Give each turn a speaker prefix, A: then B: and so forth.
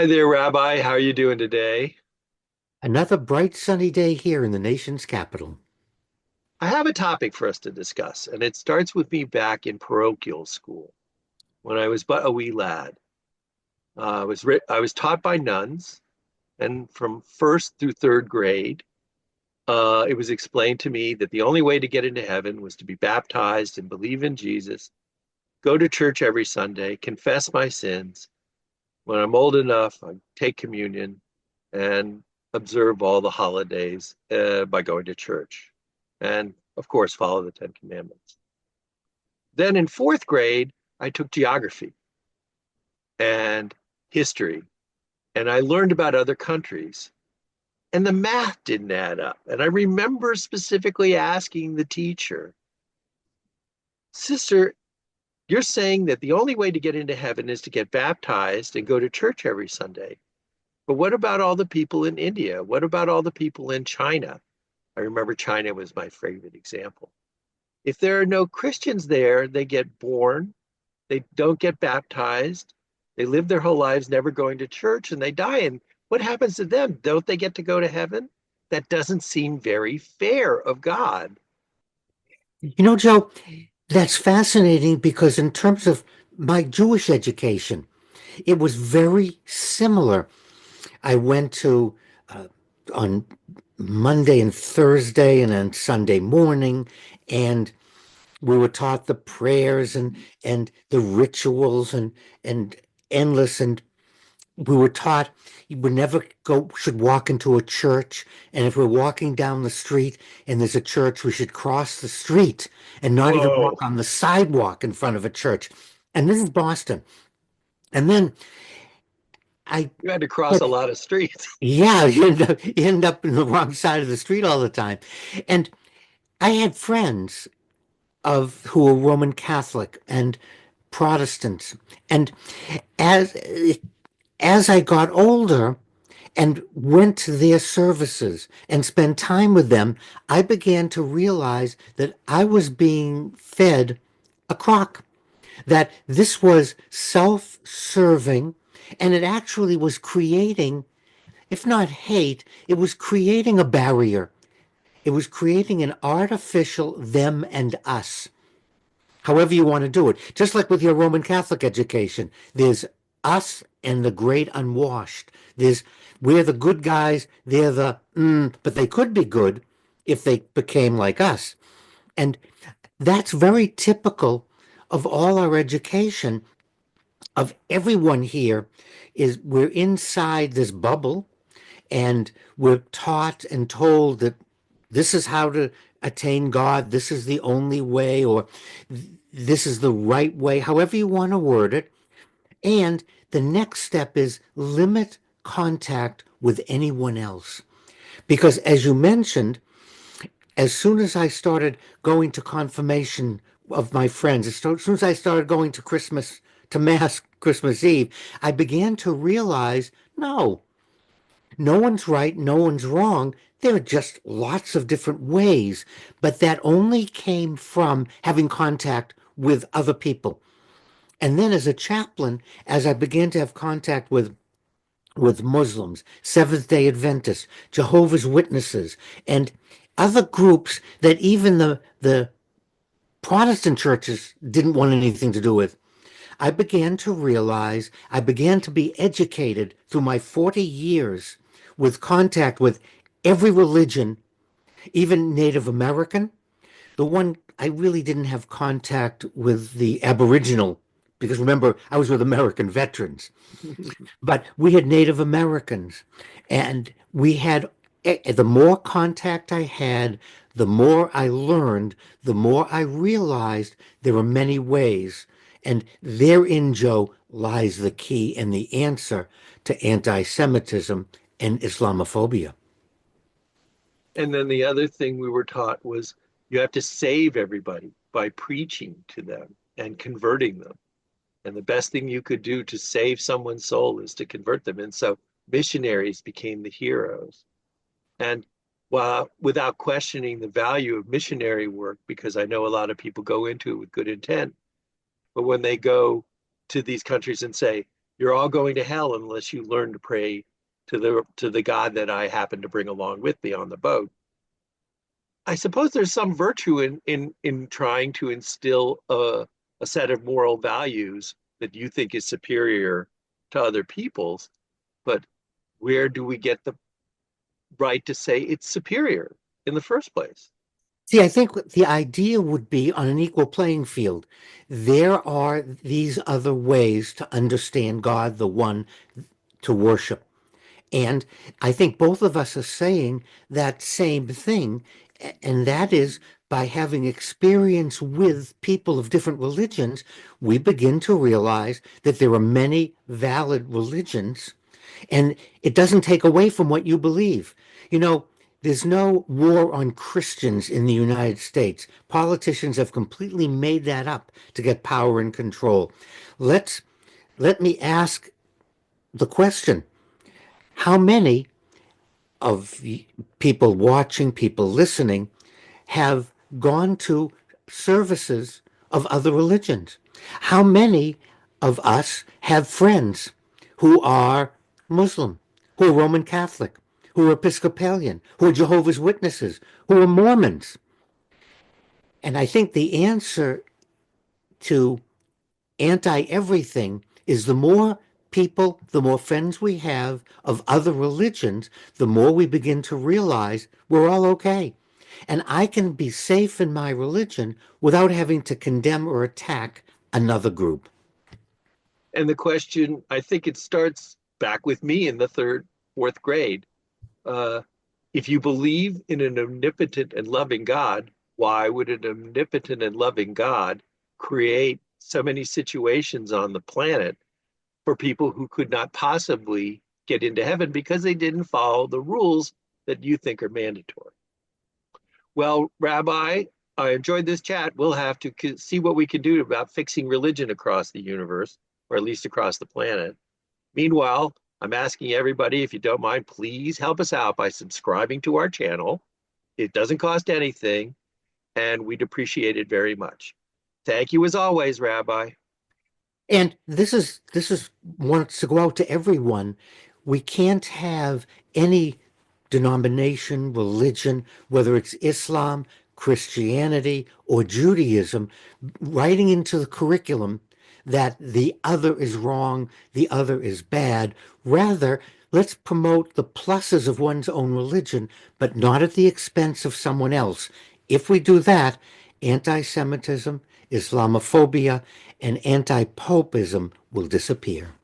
A: Hi there, Rabbi. How are you doing today?
B: Another bright sunny day here in the nation's capital.
A: I have a topic for us to discuss, and it starts with me back in parochial school when I was but a wee lad. I was taught by nuns, and from first through third grade, it was explained to me that the only way to get into heaven was to be baptized and believe in Jesus, go to church every Sunday, confess my sins. When I'm old enough, I take communion and observe all the holidays by going to church. And of course, follow the Ten Commandments. Then in fourth grade, I took geography and history, and I learned about other countries. And the math didn't add up. And I remember specifically asking the teacher, Sister, you're saying that the only way to get into heaven is to get baptized and go to church every Sunday. But what about all the people in India? What about all the people in China? I remember China was my favorite example. If there are no Christians there, they get born, they don't get baptized, they live their whole lives never going to church, and they die. And what happens to them? Don't they get to go to heaven? That doesn't seem very fair of God.
B: Joe, that's fascinating because in terms of my Jewish education, it was very similar. I went to on Monday and Thursday and on Sunday morning, and we were taught the prayers and the rituals and endless and we were taught you would never go should walk into a church, and if we're walking down the street and there's a church, we should cross the street and not even
A: Whoa,
B: walk on the sidewalk in front of a church. And this is Boston. And then I
A: you had to cross a
B: but
A: lot of streets.
B: yeah, you end up in the wrong side of the street all the time. And I had friends of who were Roman Catholic and Protestants, and as as I got older and went to their services and spent time with them, I began to realize that I was being fed a crock, that this was self serving, and it actually was creating, if not hate, it was creating a barrier. It was creating an artificial them and us, however you want to do it. Just like with your Roman Catholic education, there's us and the great unwashed. There's we're the good guys, they're the but they could be good if they became like us. And that's very typical of all our education, of everyone here, is we're inside this bubble, and we're taught and told that this is how to attain God, this is the only way, or this is the right way, however you want to word it. And the next step is limit contact with anyone else. Because as you mentioned, as soon as I started going to confirmation of my friends, as soon as I started going to Christmas, to Mass Christmas Eve, I began to realize no, no one's right, no one's wrong. There are just lots of different ways, but that only came from having contact with other people. And then as a chaplain, as I began to have contact with Muslims, Seventh-day Adventists, Jehovah's Witnesses, and other groups that even the Protestant churches didn't want anything to do with, I began to realize, I began to be educated through my 40 years with contact with every religion, even Native American. The one I really didn't have contact with the Aboriginal, because remember, I was with American veterans, but we had Native Americans, and we had the more contact I had, the more I learned, the more I realized there are many ways. And therein, Joe, lies the key and the answer to anti Semitism and Islamophobia.
A: And then the other thing we were taught was you have to save everybody by preaching to them and converting them. And the best thing you could do to save someone's soul is to convert them. And so missionaries became the heroes. And while without questioning the value of missionary work, because I know a lot of people go into it with good intent, but when they go to these countries and say, you're all going to hell unless you learn to pray to the God that I happen to bring along with me on the boat. I suppose there's some virtue in trying to instill a set of moral values that you think is superior to other people's, but where do we get the right to say it's superior in the first place?
B: See, I think the idea would be on an equal playing field. There are these other ways to understand God, the one to worship. And I think both of us are saying that same thing, and that is by having experience with people of different religions, we begin to realize that there are many valid religions, and it doesn't take away from what you believe. You know, there's no war on Christians in the United States. Politicians have completely made that up to get power and control. Let's let me ask the question. How many of people watching, people listening, have gone to services of other religions? How many of us have friends who are Muslim, who are Roman Catholic, who are Episcopalian, who are Jehovah's Witnesses, who are Mormons? And I think the answer to anti everything is the more people, the more friends we have of other religions, the more we begin to realize we're all okay. And I can be safe in my religion without having to condemn or attack another group.
A: And the question, I think it starts back with me in the third, fourth grade. Uh, if you believe in an omnipotent and loving God, why would an omnipotent and loving God create so many situations on the planet for people who could not possibly get into heaven because they didn't follow the rules that you think are mandatory? Well, Rabbi, I enjoyed this chat. We'll have to see what we can do about fixing religion across the universe, or at least across the planet. Meanwhile, I'm asking everybody, if you don't mind, please help us out by subscribing to our channel. It doesn't cost anything, and we'd appreciate it very much. Thank you as always, Rabbi.
B: And this is wants to go out to everyone. We can't have any denomination, religion, whether it's Islam, Christianity, or Judaism, writing into the curriculum that the other is wrong, the other is bad. Rather, let's promote the pluses of one's own religion, but not at the expense of someone else. If we do that, anti-Semitism, Islamophobia, and anti-Popeism will disappear.